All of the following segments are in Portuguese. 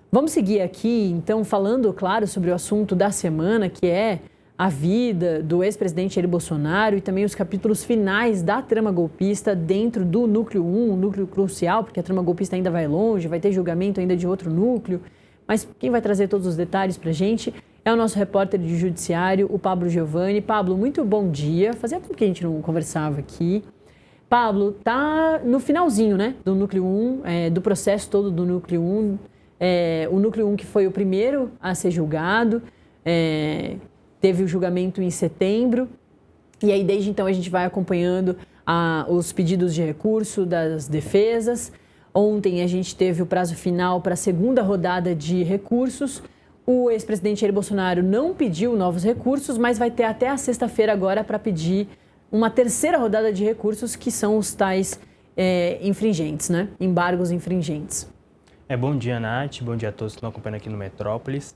Vamos seguir aqui, então, falando, claro, sobre o assunto da semana, que é a vida do ex-presidente Jair Bolsonaro e também os capítulos finais da trama golpista dentro do núcleo 1, um núcleo crucial, porque a trama golpista ainda vai longe, vai ter julgamento ainda de outro núcleo. Mas quem vai trazer todos os detalhes para a gente é o nosso repórter de judiciário, o Pablo Giovanni. Pablo, muito bom dia. Fazia tempo que a gente não conversava aqui. Pablo, tá no finalzinho, né, do núcleo 1, do processo todo do núcleo 1. O núcleo 1 que foi o primeiro a ser julgado, teve o julgamento em setembro, e aí desde então a gente vai acompanhando os pedidos de recurso das defesas. Ontem a gente teve o prazo final para a segunda rodada de recursos. O ex-presidente Jair Bolsonaro não pediu novos recursos, mas vai ter até a sexta-feira agora para pedir uma terceira rodada de recursos, que são os tais infringentes, né? Embargos infringentes. Bom dia, Nath. Bom dia a todos que estão acompanhando aqui no Metrópolis.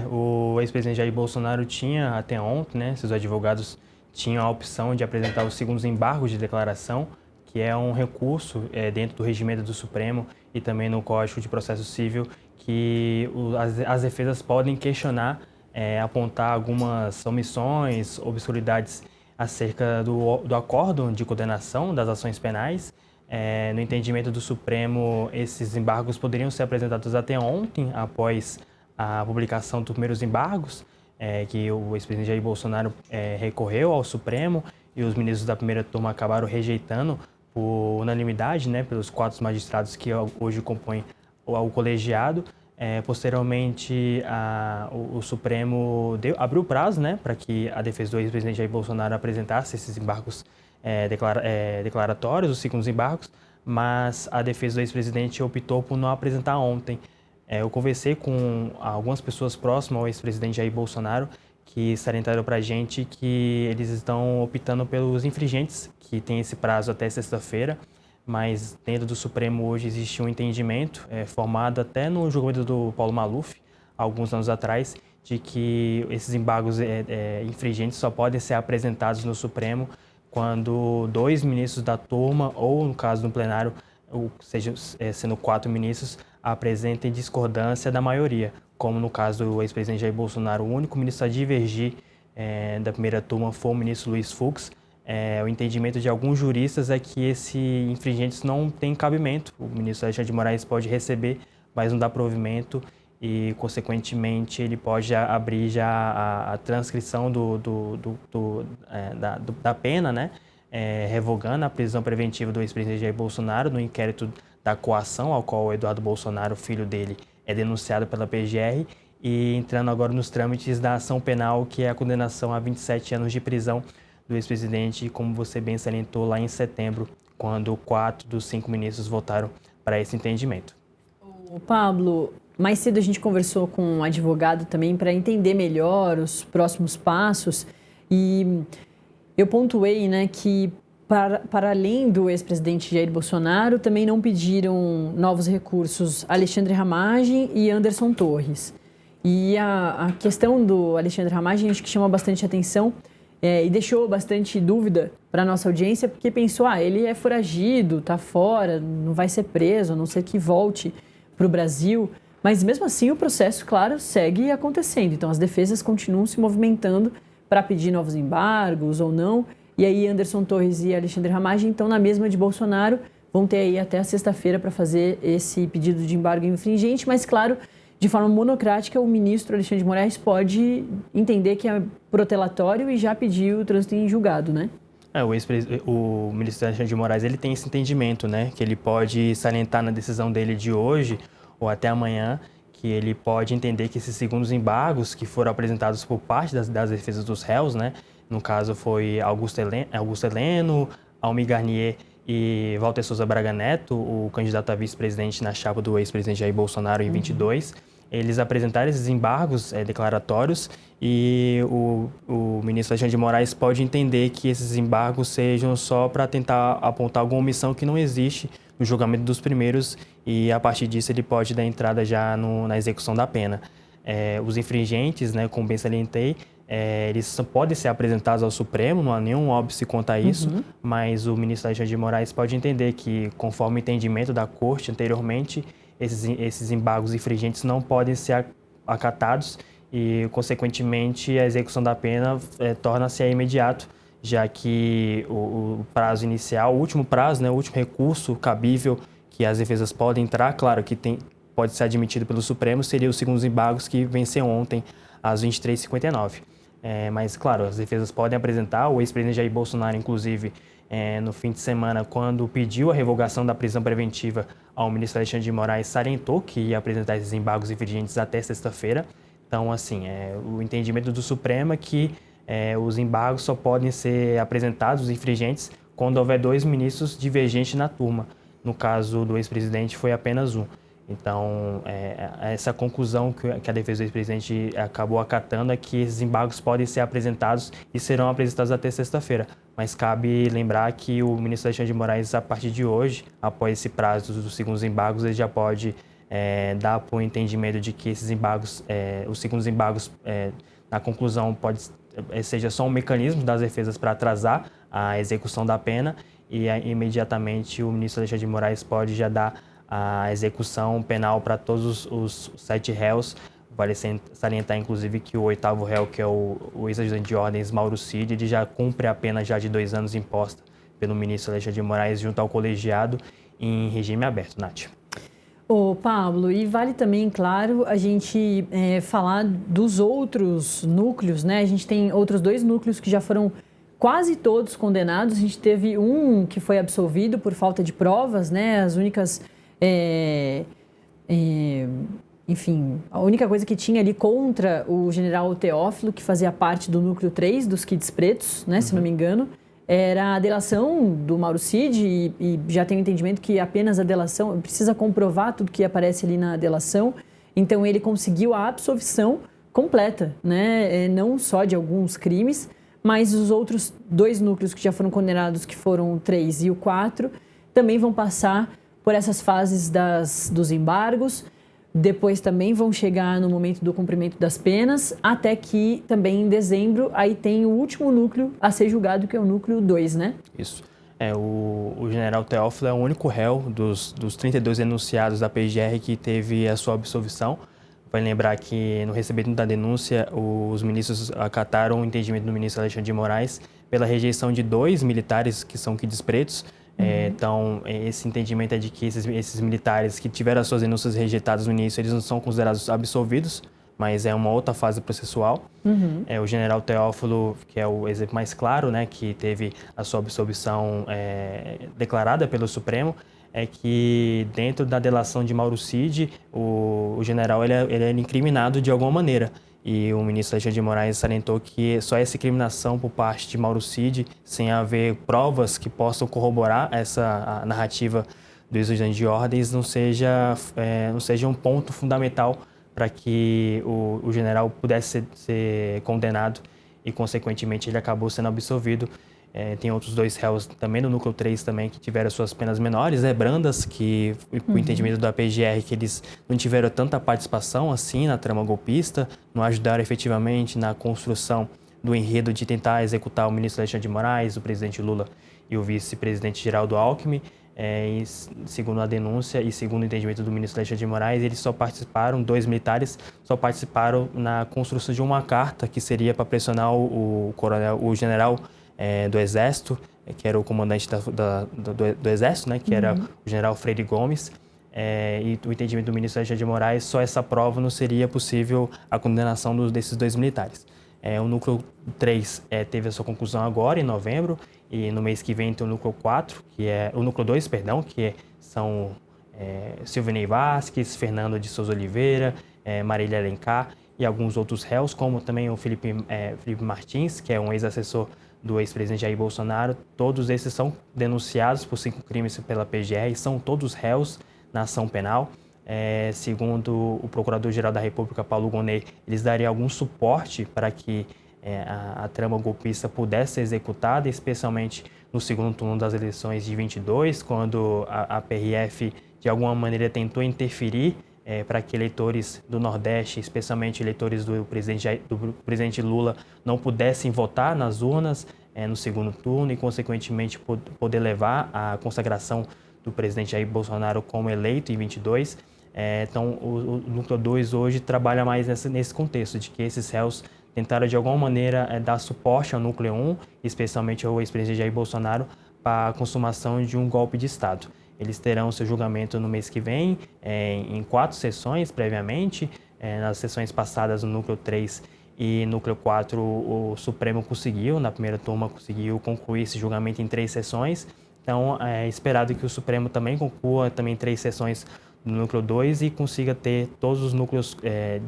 O ex-presidente Jair Bolsonaro tinha até ontem, né? Seus advogados tinham a opção de apresentar os segundos embargos de declaração, que é um recurso dentro do regimento do Supremo e também no Código de Processo Civil, que as defesas podem questionar, apontar algumas omissões, obscuridades acerca do acórdão de condenação das ações penais. No entendimento do Supremo, esses embargos poderiam ser apresentados até ontem, após a publicação dos primeiros embargos, que o ex-presidente Jair Bolsonaro recorreu ao Supremo e os ministros da primeira turma acabaram rejeitando por unanimidade, né, pelos 4 magistrados que hoje compõem o colegiado. Posteriormente, o Supremo abriu o prazo, né, para que a defesa do ex-presidente Jair Bolsonaro apresentasse esses embargos declaratórios, os segundos embargos, mas a defesa do ex-presidente optou por não apresentar ontem. Eu conversei com algumas pessoas próximas ao ex-presidente Jair Bolsonaro que salientaram para a gente que eles estão optando pelos infringentes, que tem esse prazo até sexta-feira, mas dentro do Supremo hoje existe um entendimento formado até no julgamento do Paulo Maluf, alguns anos atrás, de que esses embargos infringentes só podem ser apresentados no Supremo quando 2 ministros da turma, ou no caso do plenário, ou seja, sendo 4 ministros, apresentem discordância da maioria, como no caso do ex-presidente Jair Bolsonaro. O único ministro a divergir da primeira turma foi o ministro Luiz Fux. O entendimento de alguns juristas é que esses infringentes não têm cabimento. O ministro Alexandre de Moraes pode receber, mas não dá provimento e, consequentemente, ele pode abrir já a transcrição da pena, né? Revogando a prisão preventiva do ex-presidente Jair Bolsonaro no inquérito da coação, ao qual o Eduardo Bolsonaro, filho dele, é denunciado pela PGR, e entrando agora nos trâmites da ação penal, que é a condenação a 27 anos de prisão do ex-presidente, como você bem salientou lá em setembro, quando 4 dos 5 ministros votaram para esse entendimento. O Pablo, mais cedo a gente conversou com um advogado também para entender melhor os próximos passos, e eu pontuei, né, que para além do ex-presidente Jair Bolsonaro, também não pediram novos recursos Alexandre Ramagem e Anderson Torres. E a questão do Alexandre Ramagem acho que chama bastante atenção e deixou bastante dúvida para a nossa audiência, porque pensou, ele é foragido, está fora, não vai ser preso, a não ser que volte para o Brasil. Mas mesmo assim o processo, claro, segue acontecendo. Então as defesas continuam se movimentando para pedir novos embargos ou não. E aí Anderson Torres e Alexandre Ramagem estão na mesma de Bolsonaro, vão ter aí até a sexta-feira para fazer esse pedido de embargo infringente, mas claro, de forma monocrática, o ministro Alexandre de Moraes pode entender que é protelatório e já pediu o trânsito em julgado, né? O ministro Alexandre de Moraes, ele tem esse entendimento, né, que ele pode salientar na decisão dele de hoje ou até amanhã, que ele pode entender que esses segundos embargos que foram apresentados por parte das defesas dos réus, né, no caso foi Augusto Heleno, Almir Garnier e Walter Souza Braga Neto, o candidato a vice-presidente na chapa do ex-presidente Jair Bolsonaro em 22, eles apresentaram esses embargos declaratórios e o ministro Alexandre de Moraes pode entender que esses embargos sejam só para tentar apontar alguma omissão que não existe no julgamento dos primeiros e, a partir disso, ele pode dar entrada já na execução da pena. Os infringentes, né, como bem salientei, eles podem ser apresentados ao Supremo, não há nenhum óbice quanto a isso, mas o ministro Alexandre de Moraes pode entender que, conforme o entendimento da Corte anteriormente, esses embargos infringentes não podem ser acatados e, consequentemente, a execução da pena torna-se imediato, já que o prazo inicial, o último prazo, né, o último recurso cabível que as defesas podem entrar, claro que pode ser admitido pelo Supremo, seria os segundos embargos que venceu ontem às 23h59. Mas, claro, as defesas podem apresentar. O ex-presidente Jair Bolsonaro, inclusive, no fim de semana, quando pediu a revogação da prisão preventiva ao ministro Alexandre de Moraes, salientou que ia apresentar esses embargos infringentes até sexta-feira. Então, assim, o entendimento do Supremo é que os embargos só podem ser apresentados, os infringentes, quando houver 2 ministros divergentes na turma. No caso do ex-presidente, foi apenas um. Então, essa conclusão que a defesa do ex-presidente acabou acatando é que esses embargos podem ser apresentados e serão apresentados até sexta-feira. Mas cabe lembrar que o ministro Alexandre de Moraes, a partir de hoje, após esse prazo dos segundos embargos, ele já pode dar por entendimento de que esses embargos, os segundos embargos, na conclusão, seja só um mecanismo das defesas para atrasar a execução da pena e imediatamente o ministro Alexandre de Moraes pode já dar a execução penal para todos os 7 réus. Vale salientar, inclusive, que o 8º réu, que é o ex-ajudante de ordens, Mauro Cid, ele já cumpre a pena já de 2 anos imposta pelo ministro Alexandre de Moraes junto ao colegiado em regime aberto. Nath. Ô, Pablo, e vale também, claro, a gente falar dos outros núcleos, né? A gente tem outros 2 núcleos que já foram quase todos condenados. A gente teve um que foi absolvido por falta de provas, né? As únicas... enfim, a única coisa que tinha ali contra o general Teófilo, que fazia parte do núcleo 3 dos Kids Pretos, né? Se não me engano, era a delação do Mauro Cid e já tem o entendimento que apenas a delação, precisa comprovar tudo que aparece ali na delação. Então, ele conseguiu a absolvição completa, né? Não só de alguns crimes, mas os outros 2 núcleos que já foram condenados, que foram o 3 e o 4, também vão passar por essas fases dos embargos. Depois também vão chegar no momento do cumprimento das penas, até que também em dezembro aí tem o último núcleo a ser julgado, que é o núcleo 2, né? Isso. O general Teófilo é o único réu dos 32 denunciados da PGR que teve a sua absolvição. Vai lembrar que no recebimento da denúncia, os ministros acataram o entendimento do ministro Alexandre de Moraes pela rejeição de 2 militares que são Kids Pretos. Então, esse entendimento é de que esses militares que tiveram as suas denúncias rejeitadas no início, eles não são considerados absolvidos, mas é uma outra fase processual. O general Teófilo, que é o exemplo mais claro, né, que teve a sua absolvição declarada pelo Supremo, é que dentro da delação de Mauro Cid, o general ele é incriminado de alguma maneira. E o ministro Alexandre de Moraes salientou que só essa incriminação por parte de Mauro Cid, sem haver provas que possam corroborar a narrativa do ex-ajudante de ordens, não seja um ponto fundamental para que o general pudesse ser condenado e, consequentemente, ele acabou sendo absolvido. Tem outros 2 réus também no núcleo 3 também que tiveram suas penas menores, brandas, que o entendimento da PGR que eles não tiveram tanta participação assim na trama golpista, não ajudaram efetivamente na construção do enredo de tentar executar o ministro Alexandre de Moraes, o presidente Lula e o vice-presidente Geraldo Alckmin. E, segundo a denúncia e segundo o entendimento do ministro Alexandre de Moraes, eles só participaram, 2 militares só participaram na construção de uma carta que seria para pressionar o general do Exército, que era o comandante do Exército, né, que era o general Freire Gomes, e o entendimento do ministro Alexandre de Moraes, só essa prova não seria possível a condenação desses 2 militares. O núcleo 3 teve a sua conclusão agora, em novembro, e no mês que vem tem o núcleo 4, o núcleo 2, perdão, que são Silvinei Vasquez, Fernando de Souza Oliveira, Marília Alencar e alguns outros réus, como também o Felipe Martins, que é um ex-assessor do ex-presidente Jair Bolsonaro. Todos esses são denunciados por 5 crimes pela PGR, são todos réus na ação penal. Segundo o Procurador-Geral da República, Paulo Gonet, eles dariam algum suporte para que a trama golpista pudesse ser executada, especialmente no segundo turno das eleições de 22, quando a PRF de alguma maneira tentou interferir para que eleitores do Nordeste, especialmente eleitores do presidente Lula, não pudessem votar nas urnas no segundo turno e, consequentemente, poder levar à consagração do presidente Jair Bolsonaro como eleito em 22. Então, o Núcleo 2 hoje trabalha mais nesse contexto, de que esses réus tentaram de alguma maneira dar suporte ao Núcleo 1, especialmente ao ex-presidente Jair Bolsonaro, para a consumação de um golpe de Estado. Eles terão seu julgamento no mês que vem, em 4 sessões previamente. Nas sessões passadas, no Núcleo 3 e Núcleo 4, o Supremo conseguiu, na primeira turma, conseguiu concluir esse julgamento em 3 sessões. Então, é esperado que o Supremo também conclua também 3 sessões no Núcleo 2 e consiga ter todos os núcleos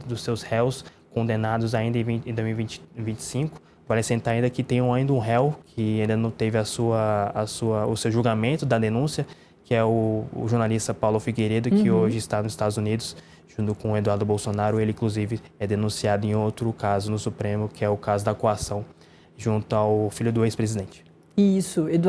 dos seus réus condenados ainda em 2025. Vale ressaltar ainda que tem ainda um réu que ainda não teve o seu julgamento da denúncia, que é o jornalista Paulo Figueiredo, que hoje está nos Estados Unidos, junto com o Eduardo Bolsonaro. Ele, inclusive, é denunciado em outro caso no Supremo, que é o caso da coação, junto ao filho do ex-presidente. Isso, Eduardo.